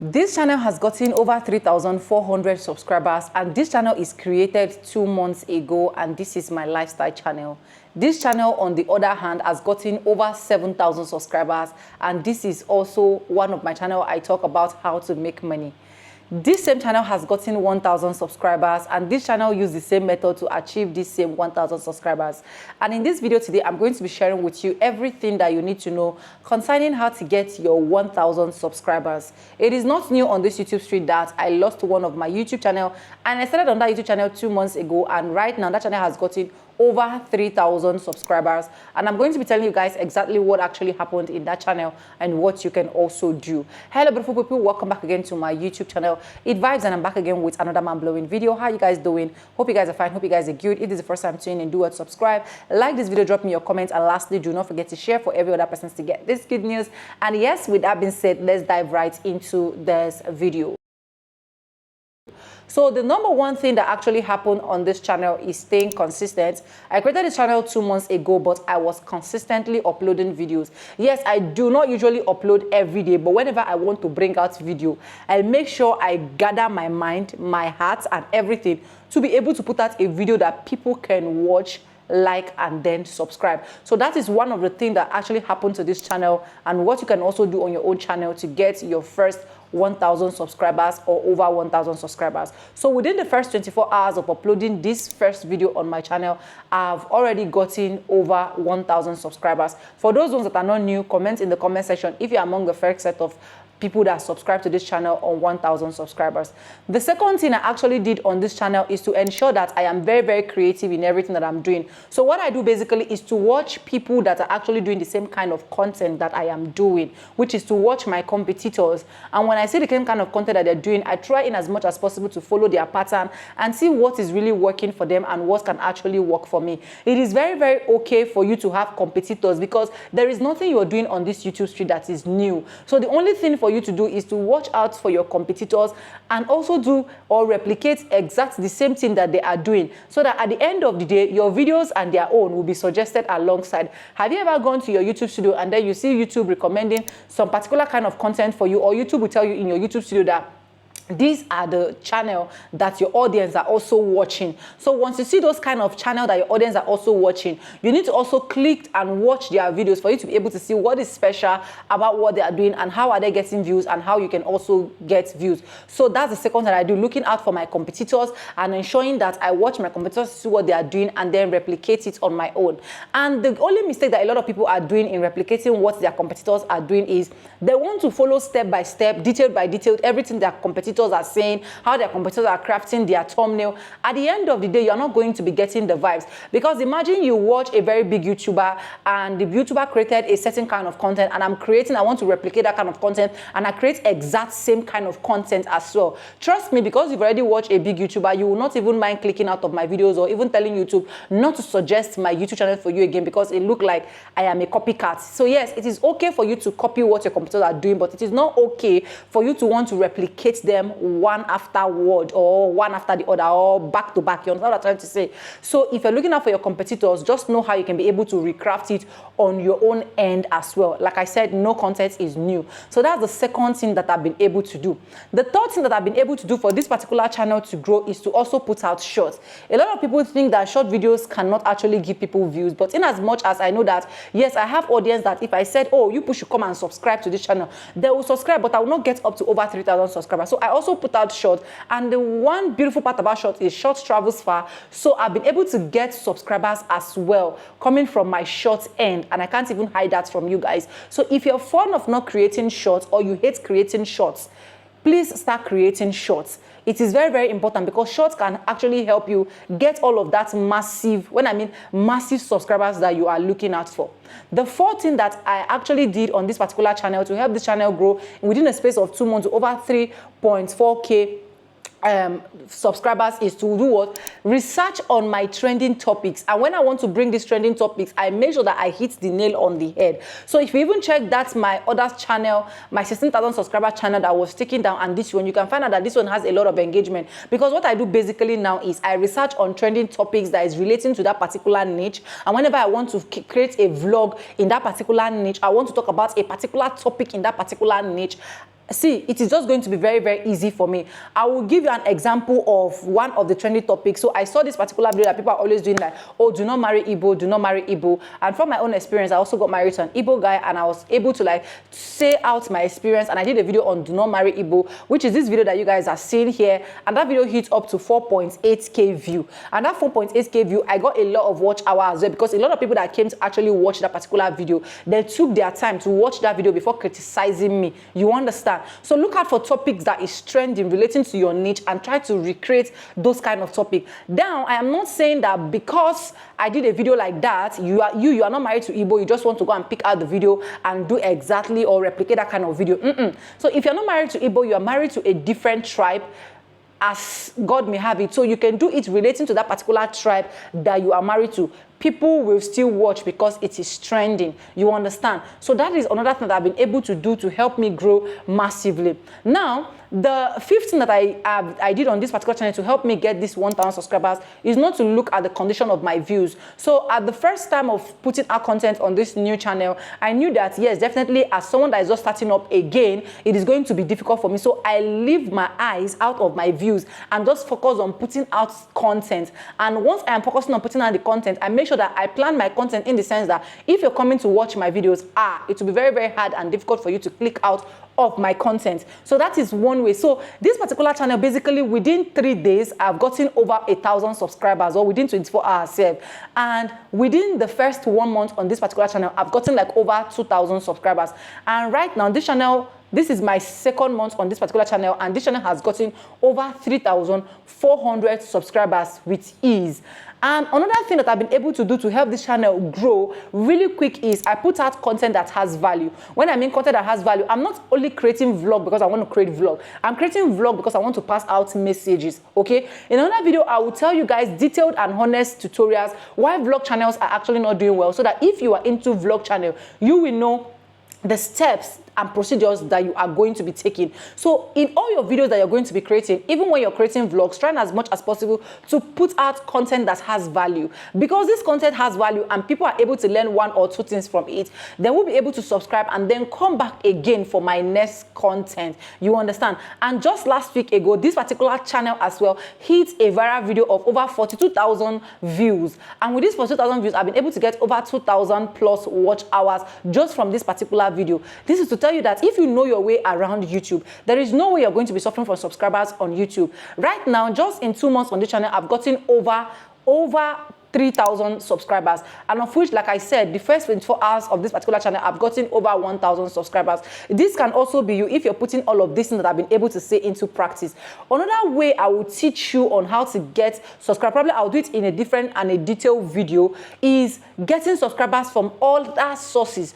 This channel has gotten over 3,400 subscribers, and this channel is created 2 months ago, and this is my lifestyle channel. This channel, on the other hand, has gotten over 7,000 subscribers, and this is also one of my channel I talk about how to make money. This same channel has gotten 1,000 subscribers, and this channel used the same method to achieve this same 1,000 subscribers. And in this video today, I'm going to be sharing with you everything that you need to know concerning how to get your 1,000 subscribers. It is not new on this YouTube street that I lost one of my YouTube channel, and I started on that YouTube channel 2 months ago, and right now that channel has gotten over 3,000 subscribers, and I'm going to be telling you guys exactly what actually happened in that channel and what you can also do. Hello beautiful people, welcome back again to my YouTube channel. It Vibes, and I'm back again with another mind-blowing video. How you guys doing? Hope you guys are fine, hope you guys are good. If this is the first time tuning in, do what, subscribe, like this video, drop me your comments, and lastly, do not forget to share for every other person to get this good news. And yes, with that being said, let's dive right into this video. So the number one thing that actually happened on this channel is staying consistent. I created this channel 2 months ago, but I was consistently uploading videos. Yes, I do not usually upload every day, but whenever I want to bring out video, I make sure I gather my mind, my heart, and everything to be able to put out a video that people can watch, like, and then subscribe. So that is one of the things that actually happened to this channel, and what you can also do on your own channel to get your first 1,000 subscribers or over 1,000 subscribers. So within the first 24 hours of uploading this first video on my channel, I've already gotten over 1,000 subscribers. For those ones that are not new, comment in the comment section if you're among the first set of people that subscribe to this channel on 1,000 subscribers. The second thing I actually did on this channel is to ensure that I am very, very creative in everything that I'm doing. So what I do basically is to watch people that are actually doing the same kind of content that I am doing, which is to watch my competitors. And when I see the same kind of content that they're doing, I try in as much as possible to follow their pattern and see what is really working for them and what can actually work for me. It is very, very okay for you to have competitors, because there is nothing you're doing on this YouTube street that is new. So the only thing for you to do is to watch out for your competitors and also do or replicate exactly the same thing that they are doing, so that at the end of the day, your videos and their own will be suggested alongside. Have you ever gone to your YouTube studio and then you see YouTube recommending some particular kind of content for you, or YouTube will tell you in your YouTube studio that these are the channel that your audience are also watching? So once you see those kind of channel that your audience are also watching, you need to also click and watch their videos for you to be able to see what is special about what they are doing and how are they getting views and how you can also get views. So that's the second thing I do, looking out for my competitors and ensuring that I watch my competitors to see what they are doing and then replicate it on my own. And the only mistake that a lot of people are doing in replicating what their competitors are doing is they want to follow step by step, detail by detail, everything their competitors are saying, how their competitors are crafting their thumbnail. At the end of the day, you're not going to be getting the vibes, because imagine you watch a very big YouTuber and the YouTuber created a certain kind of content, and I want to replicate that kind of content, and I create exact same kind of content as well. Trust me, because you've already watched a big YouTuber, you will not even mind clicking out of my videos or even telling YouTube not to suggest my YouTube channel for you again, because it look like I am a copycat. So yes, it is okay for you to copy what your competitors are doing, but it is not okay for you to want to replicate them one afterward or one after the other or back to back. You understand what I'm trying to say? So if you're looking out for your competitors, just know how you can be able to recraft it on your own end as well. Like I said, no content is new. So that's the second thing that I've been able to do. The third thing that I've been able to do for this particular channel to grow is to also put out shorts. A lot of people think that short videos cannot actually give people views, but in as much as I know that, yes, I have audience that if I said, oh, you people should come and subscribe to this channel, they will subscribe, but I will not get up to over 3,000 subscribers. So I also put out short, and the one beautiful part about short is short travels far. So I've been able to get subscribers as well coming from my short end, and I can't even hide that from you guys. So if you're fond of not creating shorts or you hate creating shorts, please start creating shorts. It is very, very important, because shorts can actually help you get all of that massive, when I mean massive subscribers that you are looking out for. The fourth thing that I actually did on this particular channel to help this channel grow within a space of 2 months to over 3.4K subscribers is to do what? Research on my trending topics. And when I want to bring these trending topics, I make sure that I hit the nail on the head. So if you even check that my other channel, my 16,000 subscriber channel that was taken down, and this one, you can find out that this one has a lot of engagement, because what I do basically now is I research on trending topics that is relating to that particular niche. And whenever I want to create a vlog in that particular niche, I want to talk about a particular topic in that particular niche, see, it is just going to be very, very easy for me. I will give you an example of one of the trending topics. So I saw this particular video that people are always doing, like, oh, do not marry Igbo, do not marry Igbo. And from my own experience, I also got married to an Igbo guy, and I was able to like say out my experience, and I did a video on do not marry Igbo, which is this video that you guys are seeing here. And that video hit up to 4.8k view. And that 4.8k view, I got a lot of watch hours as well, because a lot of people that came to actually watch that particular video, they took their time to watch that video before criticizing me. You understand? So look out for topics that is trending relating to your niche and try to recreate those kind of topics. Now, I am not saying that because I did a video like that, you are not married to Igbo, you just want to go and pick out the video and do exactly or replicate that kind of video. So if you're not married to Igbo, you are married to a different tribe, as God may have it. So you can do it relating to that particular tribe that you are married to. People will still watch because it is trending. You understand? So that is another thing that I've been able to do to help me grow massively. Now, the fifth thing that I did on this particular channel to help me get this 1,000 subscribers is not to look at the condition of my views. So at the first time of putting out content on this new channel, I knew that, yes, definitely as someone that is just starting up again, it is going to be difficult for me. So I leave my eyes out of my views and just focus on putting out content. And once I am focusing on putting out the content, I make sure that I plan my content in the sense that if you're coming to watch my videos, it will be very, very hard and difficult for you to click out of my content. So that is one way. So this particular channel, basically within 3 days, I've gotten over 1,000 subscribers, or within 24 hours. And within the first 1 month on this particular channel, I've gotten like over 2,000 subscribers. And right now, this channel, this is my second month on this particular channel, and this channel has gotten over 3,400 subscribers with ease. And another thing that I've been able to do to help this channel grow really quick is I put out content that has value. When I mean content that has value, I'm not only creating vlog because I want to create vlog. I'm creating vlog because I want to pass out messages, okay? In another video, I will tell you guys detailed and honest tutorials why vlog channels are actually not doing well, so that if you are into vlog channel, you will know the steps and procedures that you are going to be taking. So in all your videos that you're going to be creating, even when you're creating vlogs, try as much as possible to put out content that has value. Because this content has value and people are able to learn 1 or 2 things from it, they will be able to subscribe and then come back again for my next content. You understand? And just last week ago, this particular channel as well hit a viral video of over 42,000 views. And with these 42,000 views, I've been able to get over 2,000 plus watch hours just from this particular video. This is to tell you that if you know your way around YouTube, there is no way you're going to be suffering for subscribers on YouTube. Right now, just in 2 months on this channel, I've gotten over 3,000 subscribers, and of which, like I said, the first 24 hours of this particular channel, I've gotten over 1,000 subscribers. This can also be you if you're putting all of these things that I've been able to say into practice. Another way I will teach you on how to get subscribers, probably I'll do it in a different and a detailed video, is getting subscribers from other sources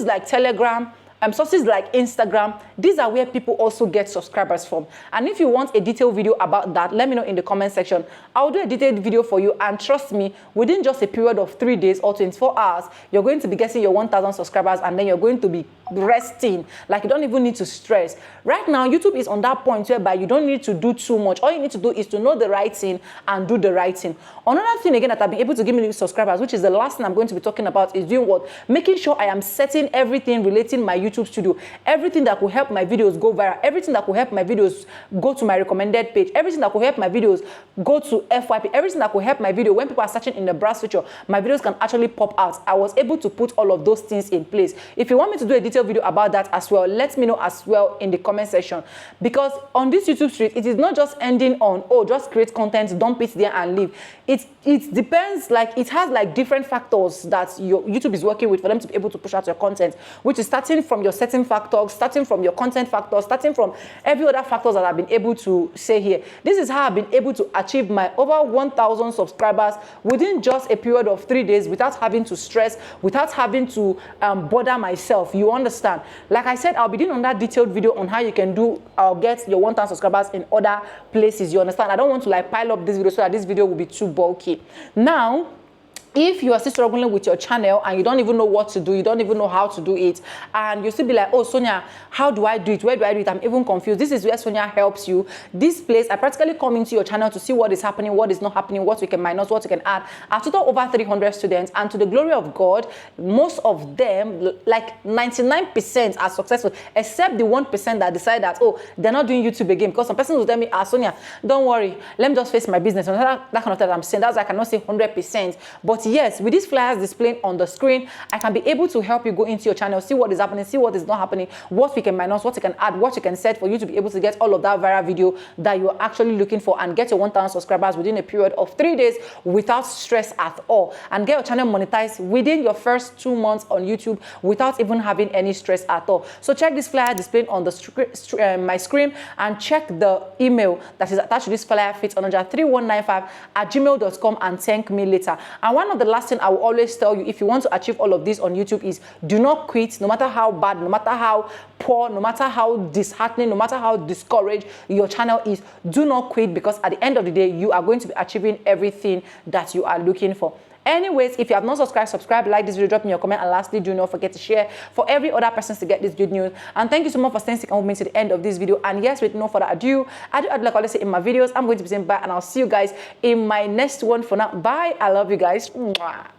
like Telegram, sources like Instagram. These are where people also get subscribers from. And if you want a detailed video about that, let me know in the comment section. I'll do a detailed video for you, and trust me, within just a period of 3 days or 24 hours, you're going to be getting your 1,000 subscribers, and then you're going to be resting. Like, you don't even need to stress. Right now, YouTube is on that point whereby you don't need to do too much. All you need to do is to know the right thing and do the right thing. Another thing again that I've been able to give me subscribers, which is the last thing I'm going to be talking about, is doing what? Making sure I am setting everything relating my YouTube studio, everything that will help my videos go viral, everything that will help my videos go to my recommended page, everything that will help my videos go to FYP, everything that will help my video when people are searching in the browse feature, my videos can actually pop out. I was able to put all of those things in place. If you want me to do a detailed video about that as well, let me know as well in the comment section. Because on this YouTube street, it is not just ending on, oh, just create content, dump it there and leave. It depends, like, it has like different factors that your YouTube is working with for them to be able to push out your content, which is starting from your setting factors, starting from your content factors, starting from every other factors that I've been able to say here. This is how I've been able to achieve my over 1,000 subscribers within just a period of 3 days without having to stress, without having to bother myself. You understand? Like I said, I'll be doing another detailed video on how you can get your 1,000 subscribers in other places. You understand? I don't want to like pile up this video so that this video will be too bulky. Now, if you are still struggling with your channel and you don't even know what to do, you don't even know how to do it, and you still be like, oh, Sonia, how do I do it? Where do I do it? I'm even confused. This is where Sonia helps you. This place, I practically come into your channel to see what is happening, what is not happening, what we can minus, what we can add. I've tutored over 300 students, and to the glory of God, most of them, like 99%, are successful, except the 1% that decide that, oh, they're not doing YouTube again. Because some person will tell me, Sonia, don't worry, let me just face my business. And that kind of thing I'm saying, that's why I cannot say 100%. But yes, with these flyers displaying on the screen, I can be able to help you go into your channel, see what is happening, see what is not happening, what we can minus, what you can add, what you can set for you to be able to get all of that viral video that you're actually looking for, and get your 1,000 subscribers within a period of 3 days without stress at all, and get your channel monetized within your first 2 months on YouTube without even having any stress at all. So check this flyer displaying on the my screen, and check the email that is attached to this flyer, fitsonaja3195@gmail.com, and thank me later. And one of the last thing I will always tell you, if you want to achieve all of this on YouTube, is do not quit, no matter how bad, no matter how poor, no matter how disheartening, no matter how discouraged your channel is. Do not quit, because at the end of the day, you are going to be achieving everything that you are looking for. Anyways, if you have not subscribed, subscribe, like this video, drop me your comment, and lastly, do not forget to share for every other person to get this good news. And thank you so much for staying with me to the end of this video. And yes, with no further ado, like I always say in my videos, I'm going to be saying bye, and I'll see you guys in my next one. For now, bye. I love you guys. Mwah.